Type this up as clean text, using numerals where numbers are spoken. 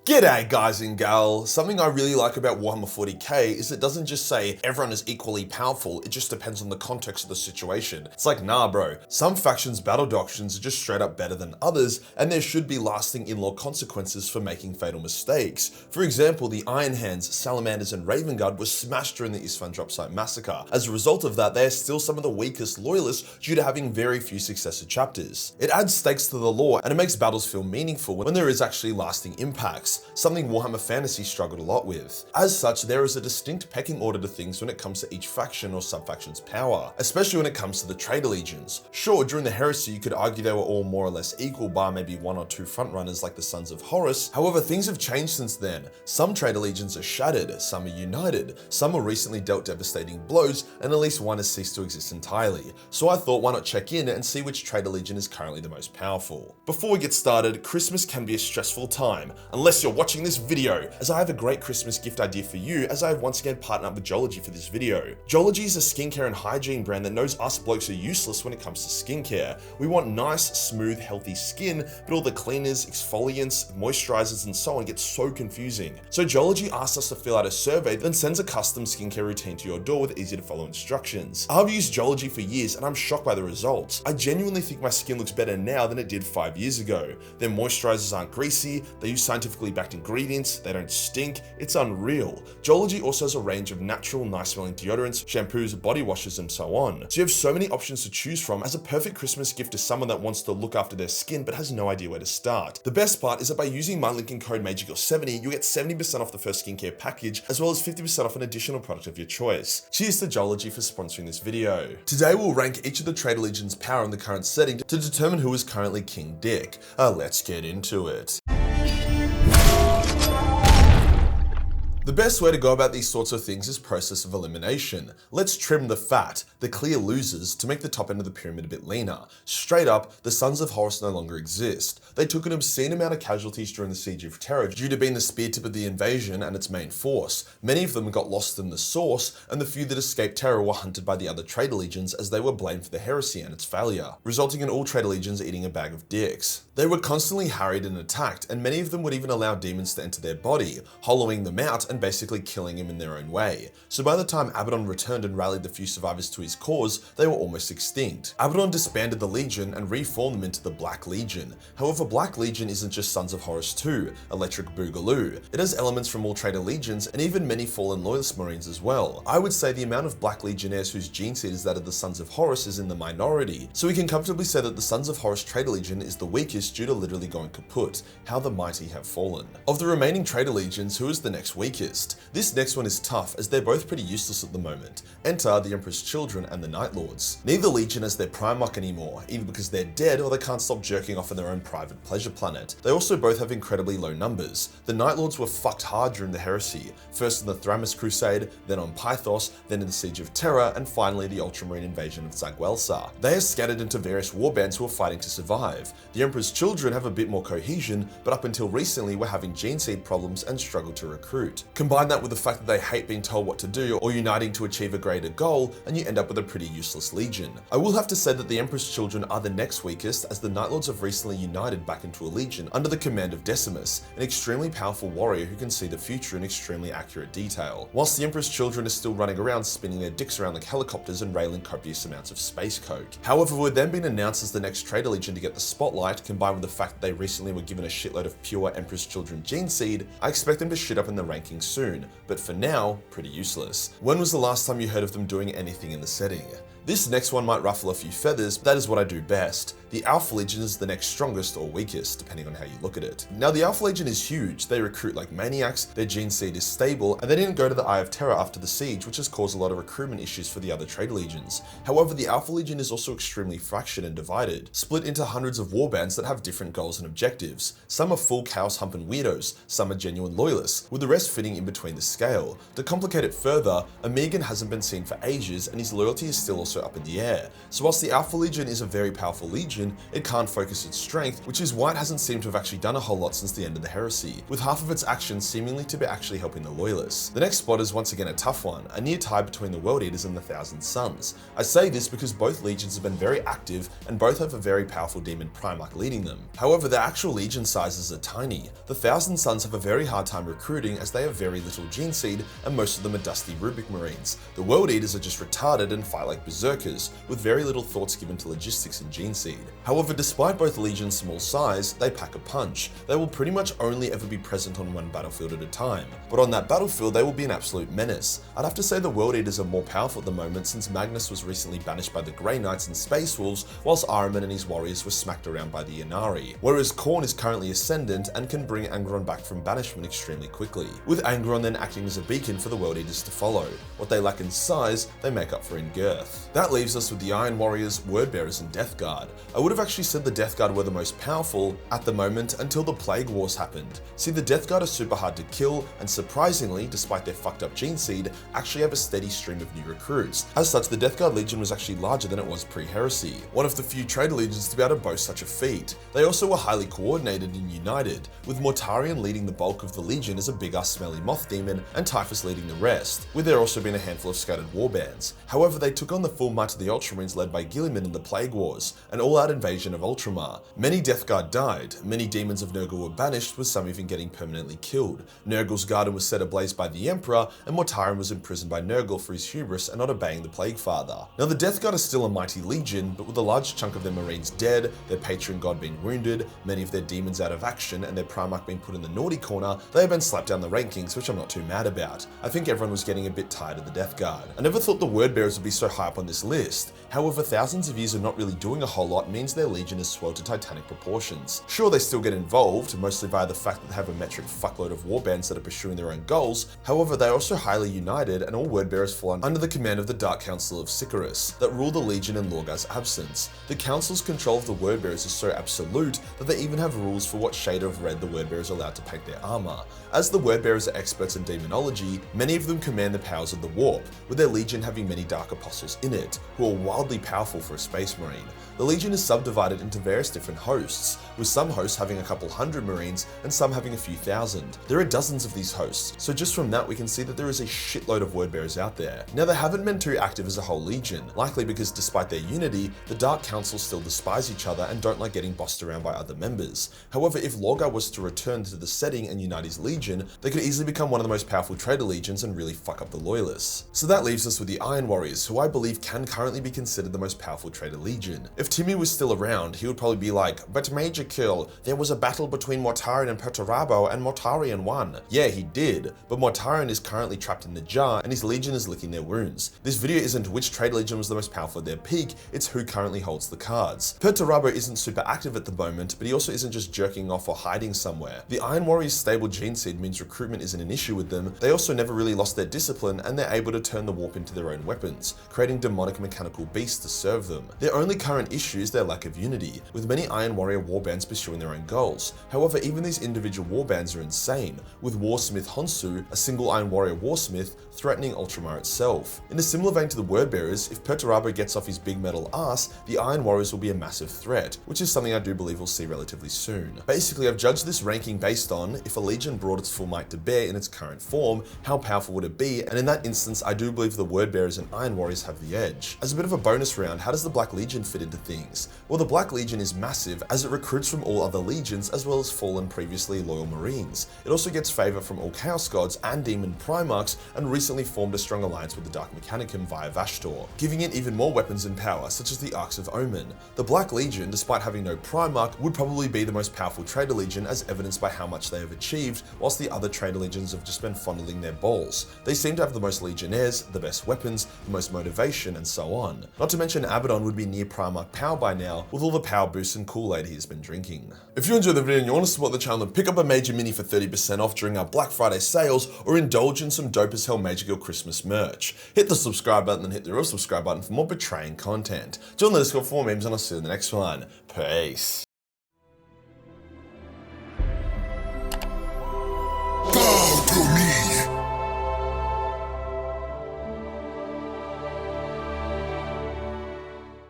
G'day guys and gal. Something I really like about Warhammer 40k is it doesn't just say everyone is equally powerful, it just depends on the context of the situation. It's like, nah bro, some factions' battle doctrines are just straight up better than others, and there should be lasting in-law consequences for making fatal mistakes. For example, the Iron Hands, Salamanders and Raven Guard were smashed during the Isfahan drop site massacre. As a result of that, they are still some of the weakest loyalists due to having very few successor chapters. It adds stakes to the lore and it makes battles feel meaningful when there is actually lasting impacts, something Warhammer Fantasy struggled a lot with. As such, there is a distinct pecking order to things when it comes to each faction or sub-faction's power, especially when it comes to the Traitor Legions. Sure, during the Heresy you could argue they were all more or less equal bar maybe one or two frontrunners like the Sons of Horus. However, things have changed since then. Some Traitor Legions are shattered, some are united, some were recently dealt devastating blows, and at least one has ceased to exist entirely. So I thought, why not check in and see which Traitor Legion is currently the most powerful. Before we get started, Christmas can be a stressful time, unless you're watching this video, as I have a great Christmas gift idea for you, as I have once again partnered up with Trilogy for this video. Trilogy is a skincare and hygiene brand that knows us blokes are useless when it comes to skincare. We want nice, smooth, healthy skin, but all the cleaners, exfoliants, moisturizers and so on get so confusing. So Trilogy asks us to fill out a survey, then sends a custom skincare routine to your door with easy to follow instructions. I've used Trilogy for years and I'm shocked by the results. I genuinely think my skin looks better now than it did 5 years ago. Their moisturizers aren't greasy, they use scientifically backed ingredients, they don't stink, it's unreal. Trilogy also has a range of natural, nice smelling deodorants, shampoos, body washes and so on. So you have so many options to choose from as a perfect Christmas gift to someone that wants to look after their skin but has no idea where to start. The best part is that by using my link and code Majorkill70, you'll get 70% off the first skincare package as well as 50% off an additional product of your choice. Cheers to Trilogy for sponsoring this video. Today we'll rank each of the Traitor Legion's power in the current setting to determine who is currently King Dick. Let's get into it. The best way to go about these sorts of things is process of elimination. Let's trim the fat, the clear losers, to make the top end of the pyramid a bit leaner. Straight up, the Sons of Horus no longer exist. They took an obscene amount of casualties during the Siege of Terror due to being the spear tip of the invasion and its main force. Many of them got lost in the source, and the few that escaped terror were hunted by the other Traitor Legions as they were blamed for the heresy and its failure, resulting in all Traitor Legions eating a bag of dicks. They were constantly harried and attacked, and many of them would even allow demons to enter their body, hollowing them out and basically killing him in their own way. So by the time Abaddon returned and rallied the few survivors to his cause, they were almost extinct. Abaddon disbanded the Legion and reformed them into the Black Legion. However, Black Legion isn't just Sons of Horus 2, Electric Boogaloo. It has elements from all Traitor Legions and even many fallen Loyalist Marines as well. I would say the amount of Black Legionnaires whose gene seed is that of the Sons of Horus is in the minority, so we can comfortably say that the Sons of Horus Traitor Legion is the weakest due to literally going kaput. How the mighty have fallen. Of the remaining Traitor Legions, who is the next weakest? This next one is tough as they're both pretty useless at the moment. Enter the Emperor's Children and the Night Lords. Neither Legion has their Primarch anymore, either because they're dead or they can't stop jerking off on their own private pleasure planet. They also both have incredibly low numbers. The Night Lords were fucked hard during the Heresy, first in the Thramis Crusade, then on Pythos, then in the Siege of Terror, and finally the Ultramarine invasion of Zagwelsa. They are scattered into various warbands who are fighting to survive. The Emperor's Children have a bit more cohesion, but up until recently were having gene seed problems and struggle to recruit. Combine that with the fact that they hate being told what to do or uniting to achieve a greater goal, and you end up with a pretty useless legion. I will have to say that the Emperor's Children are the next weakest, as the Night Lords have recently united back into a legion under the command of Decimus, an extremely powerful warrior who can see the future in extremely accurate detail, whilst the Emperor's Children are still running around spinning their dicks around like helicopters and railing copious amounts of space coke. However, with them being announced as the next Traitor Legion to get the spotlight, combined with the fact that they recently were given a shitload of pure Emperor's Children gene seed, I expect them to shit up in the rankings soon, but for now, pretty useless. When was the last time you heard of them doing anything in the setting? This next one might ruffle a few feathers, but that is what I do best. The Alpha Legion is the next strongest or weakest, depending on how you look at it. Now the Alpha Legion is huge, they recruit like maniacs, their gene seed is stable, and they didn't go to the Eye of Terror after the siege, which has caused a lot of recruitment issues for the other Traitor Legions. However, the Alpha Legion is also extremely fractured and divided, split into hundreds of warbands that have different goals and objectives. Some are full chaos humping weirdos, some are genuine loyalists, with the rest fitting in between the scale. To complicate it further, Amigan hasn't been seen for ages, and his loyalty is still also also up in the air. So whilst the Alpha Legion is a very powerful legion, it can't focus its strength, which is why it hasn't seemed to have actually done a whole lot since the end of the heresy, with half of its actions seemingly to be actually helping the loyalists. The next spot is once again a tough one, a near tie between the World Eaters and the Thousand Sons. I say this because both legions have been very active and both have a very powerful demon Primarch leading them. However, their actual legion sizes are tiny. The Thousand Sons have a very hard time recruiting as they have very little gene seed and most of them are dusty Rubik Marines. The World Eaters are just retarded and fight like berserkers, with very little thoughts given to logistics and gene seed. However, despite both legions' small size, they pack a punch. They will pretty much only ever be present on one battlefield at a time, but on that battlefield they will be an absolute menace. I'd have to say the World Eaters are more powerful at the moment since Magnus was recently banished by the Grey Knights and Space Wolves, whilst Ahriman and his warriors were smacked around by the Inari, whereas Khorne is currently ascendant and can bring Angron back from banishment extremely quickly, with Angron then acting as a beacon for the World Eaters to follow. What they lack in size, they make up for in girth. That leaves us with the Iron Warriors, Wordbearers and Death Guard. I would have actually said the Death Guard were the most powerful at the moment until the Plague Wars happened. See, the Death Guard are super hard to kill and surprisingly, despite their fucked up gene seed, actually have a steady stream of new recruits. As such, the Death Guard Legion was actually larger than it was pre-heresy, one of the few Traitor Legions to be able to boast such a feat. They also were highly coordinated and united, with Mortarion leading the bulk of the Legion as a big-ass smelly moth demon and Typhus leading the rest, with there also being a handful of scattered warbands. However, they took on the full might of the Ultramarines led by Guilliman in the Plague Wars, an all-out invasion of Ultramar. Many Death Guard died, many demons of Nurgle were banished, with some even getting permanently killed. Nurgle's garden was set ablaze by the Emperor, and Mortarion was imprisoned by Nurgle for his hubris and not obeying the Plague Father. Now the Death Guard is still a mighty legion, but with a large chunk of their Marines dead, their patron god being wounded, many of their demons out of action, and their Primarch being put in the naughty corner, they have been slapped down the rankings, which I'm not too mad about. I think everyone was getting a bit tired of the Death Guard. I never thought the Wordbearers would be so high up on this list. However, thousands of years of not really doing a whole lot means their legion is swelled to titanic proportions. Sure, they still get involved, mostly via the fact that they have a metric fuckload of warbands that are pursuing their own goals. However, they are also highly united, and all Wordbearers fall under the command of the Dark Council of Sicarus, that rule the legion in Lorgar's absence. The council's control of the Wordbearers is so absolute that they even have rules for what shade of red the Wordbearers are allowed to paint their armor. As the Wordbearers are experts in demonology, many of them command the powers of the warp, with their legion having many dark apostles in it, who are wildly powerful for a space marine. The legion is subdivided into various different hosts, with some hosts having a couple hundred marines and some having a few thousand. There are dozens of these hosts, so just from that we can see that there is a shitload of Wordbearers out there. Now they haven't been too active as a whole legion, likely because despite their unity, the Dark Council still despise each other and don't like getting bossed around by other members. However, if Lorgar was to return to the setting and unite his legion, they could easily become one of the most powerful Traitor Legions and really fuck up the Loyalists. So that leaves us with the Iron Warriors, who I believe can currently be considered the most powerful Traitor Legion. If Timmy was still around, he would probably be like, "But Majorkill, there was a battle between Mortarion and Perturabo and Mortarion won." Yeah, he did, but Mortarion is currently trapped in the jar and his legion is licking their wounds. This video isn't which Traitor Legion was the most powerful at their peak, it's who currently holds the cards. Perturabo isn't super active at the moment, but he also isn't just jerking off or hiding somewhere. The Iron Warriors' stable gene seed means recruitment isn't an issue with them. They also never really lost their discipline and they're able to turn the warp into their own weapons, creating demonic mechanical beasts to serve them. Their only current issue is their lack of unity, with many Iron Warrior warbands pursuing their own goals. However, even these individual warbands are insane, with Warsmith Honsu, a single Iron Warrior warsmith, threatening Ultramar itself. In a similar vein to the Wordbearers, if Perturabo gets off his big metal ass, the Iron Warriors will be a massive threat, which is something I do believe we'll see relatively soon. Basically, I've judged this ranking based on, if a legion brought its full might to bear in its current form, how powerful would it be, and in that instance, I do believe the Wordbearers and Iron Warriors have the edge. As a bit of a bonus round, how does the Black Legion fit into things? Well, the Black Legion is massive, as it recruits from all other legions as well as fallen previously loyal Marines. It also gets favour from all Chaos Gods and Demon Primarchs, and recently formed a strong alliance with the Dark Mechanicum via Vashtor, giving it even more weapons and power, such as the Arcs of Omen. The Black Legion, despite having no Primarch, would probably be the most powerful Traitor Legion, as evidenced by how much they have achieved, whilst the other Traitor Legions have just been fondling their balls. They seem to have the most Legionnaires, the best weapons, the most motivation, and so on. Not to mention Abaddon would be near Primarch power by now, with all the power boosts and Kool-Aid he's been drinking. If you enjoyed the video and you want to support the channel, then pick up a Major Mini for 30% off during our Black Friday sales, or indulge in some dope as hell Majorkill Christmas merch. Hit the subscribe button and hit the real subscribe button for more betraying content. Join the Discord for more memes and I'll see you in the next one. Peace.